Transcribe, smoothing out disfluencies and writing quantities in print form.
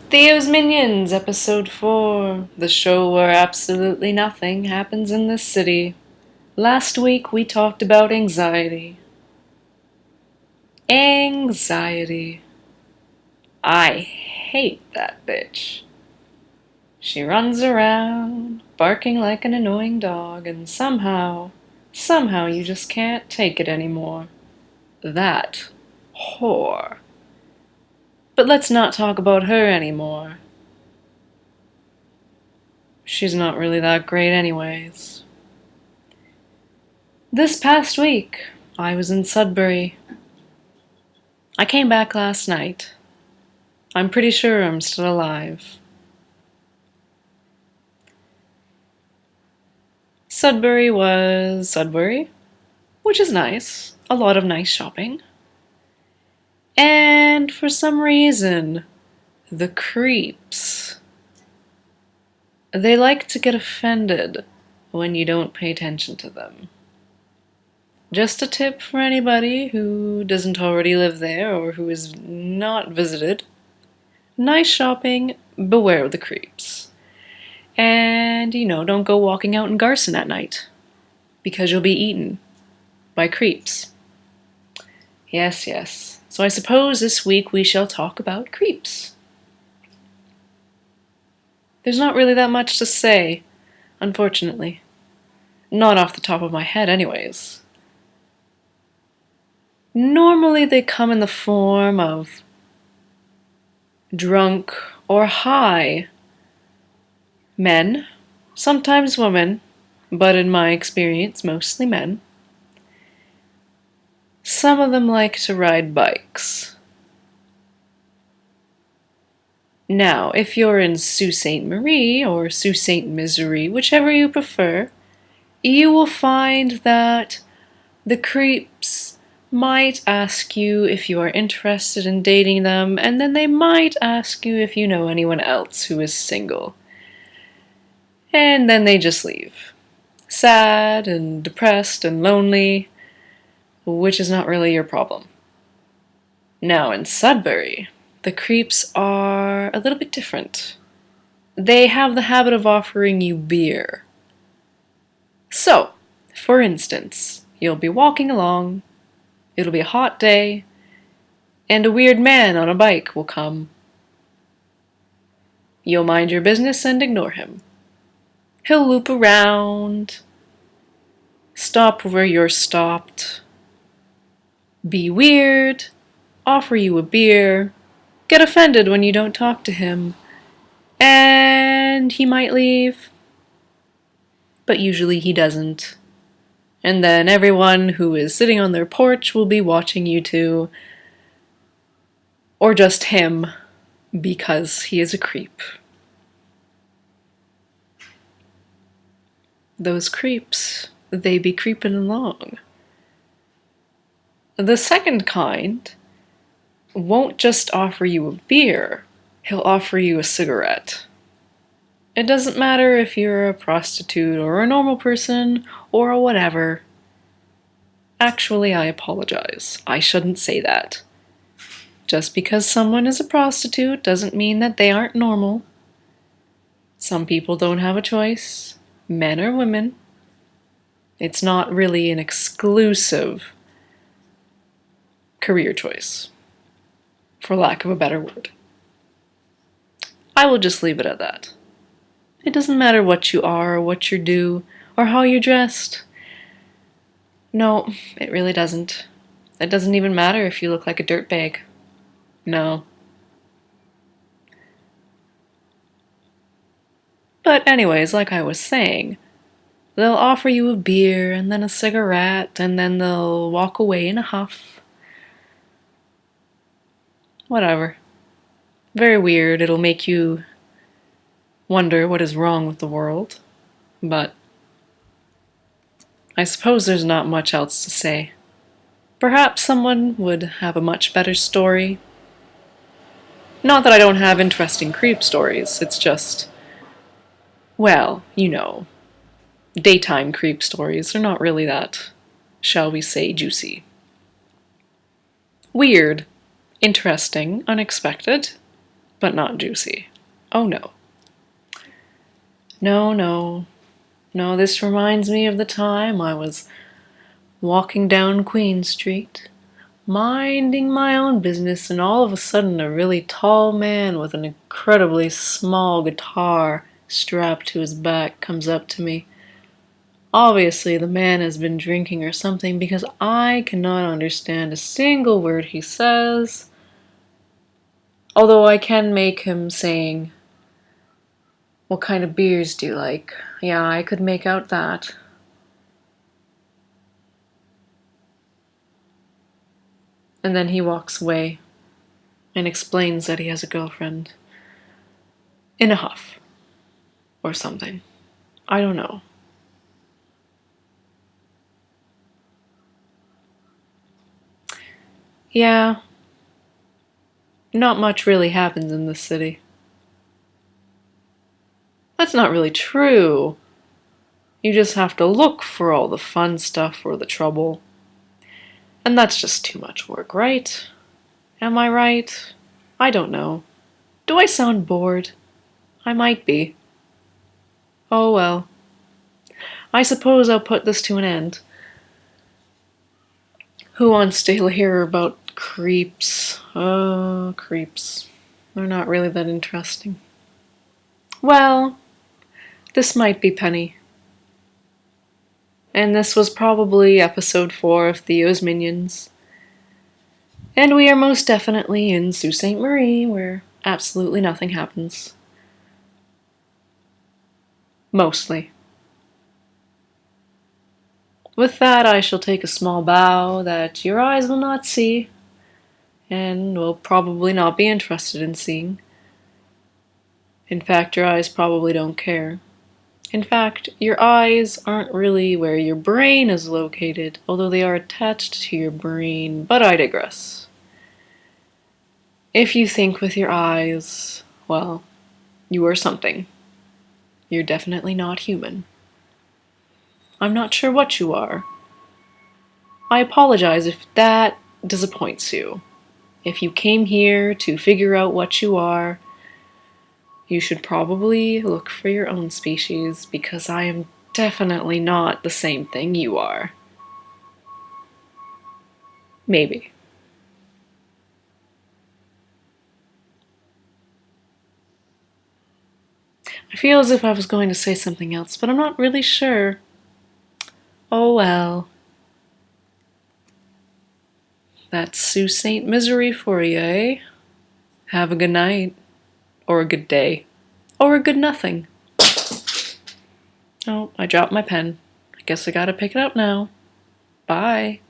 Theo's Minions, Episode 4, the show where absolutely nothing happens in this city. Last week we talked about anxiety. Anxiety. I hate that bitch. She runs around, barking like an annoying dog, and somehow you just can't take it anymore. That whore. But let's not talk about her anymore. She's not really that great anyways. This past week, I was in Sudbury. I came back last night. I'm pretty sure I'm still alive. Sudbury was Sudbury, which is nice. A lot of nice shopping. And for some reason, the creeps. They like to get offended when you don't pay attention to them. Just a tip for anybody who doesn't already live there or who is not visited. Nice shopping, beware the creeps. And, don't go walking out in Garson at night, because you'll be eaten by creeps. Yes. So I suppose this week we shall talk about creeps. There's not really that much to say, unfortunately. Not off the top of my head anyways. Normally they come in the form of drunk or high men, sometimes women, but in my experience, mostly men. Some of them like to ride bikes. Now, if you're in Sault Ste. Marie or Sault Ste. Missouri, whichever you prefer, you will find that the creeps might ask you if you are interested in dating them, and then they might ask you if you know anyone else who is single. And then they just leave. Sad and depressed and lonely, which is not really your problem. Now in Sudbury, the creeps are a little bit different. They have the habit of offering you beer. So, for instance, you'll be walking along, it'll be a hot day, and a weird man on a bike will come. You'll mind your business and ignore him. He'll loop around, stop where you're stopped, be weird, offer you a beer, get offended when you don't talk to him, and he might leave, but usually he doesn't. And then everyone who is sitting on their porch will be watching you two, or just him, because he is a creep. Those creeps, they be creeping along. The second kind won't just offer you a beer, he'll offer you a cigarette. It doesn't matter if you're a prostitute or a normal person or a whatever. Actually, I apologize. I shouldn't say that. Just because someone is a prostitute doesn't mean that they aren't normal. Some people don't have a choice, men or women. It's not really an exclusive career choice, for lack of a better word. I will just leave it at that. It doesn't matter what you are or what you do or how you're dressed. No, it really doesn't. It doesn't even matter if you look like a dirtbag. No. But anyways, like I was saying, they'll offer you a beer and then a cigarette and then they'll walk away in a huff. Whatever. Very weird. It'll make you wonder what is wrong with the world. But I suppose there's not much else to say. Perhaps someone would have a much better story. Not that I don't have interesting creep stories, it's just, well, daytime creep stories are not really that, shall we say, juicy. Weird, interesting, unexpected, but not juicy. Oh no. No, no. No, this reminds me of the time I was walking down Queen Street, minding my own business, and all of a sudden a really tall man with an incredibly small guitar strapped to his back comes up to me. Obviously, the man has been drinking or something because I cannot understand a single word he says, although I can make him saying, "What kind of beers do you like?" Yeah, I could make out that. And then he walks away and explains that he has a girlfriend. In a huff. Or something. I don't know. Yeah, not much really happens in this city. That's not really true. You just have to look for all the fun stuff or the trouble. And that's just too much work, right? Am I right? I don't know. Do I sound bored? I might be. Oh well. I suppose I'll put this to an end. Who wants to hear about creeps? Oh, creeps. They're not really that interesting. Well, this might be Penny. And this was probably episode 4 of Theo's Minions. And we are most definitely in Sault Ste. Marie, where absolutely nothing happens. Mostly. With that, I shall take a small bow that your eyes will not see, and will probably not be interested in seeing. In fact, your eyes probably don't care. In fact, your eyes aren't really where your brain is located, although they are attached to your brain, but I digress. If you think with your eyes, well, you are something. You're definitely not human. I'm not sure what you are. I apologize if that disappoints you. If you came here to figure out what you are, you should probably look for your own species, because I am definitely not the same thing you are. Maybe. I feel as if I was going to say something else, but I'm not really sure. Oh well. That's Sault Ste. Misery for you, eh? Have a good night. Or a good day. Or a good nothing. Oh, I dropped my pen. I guess I gotta pick it up now. Bye.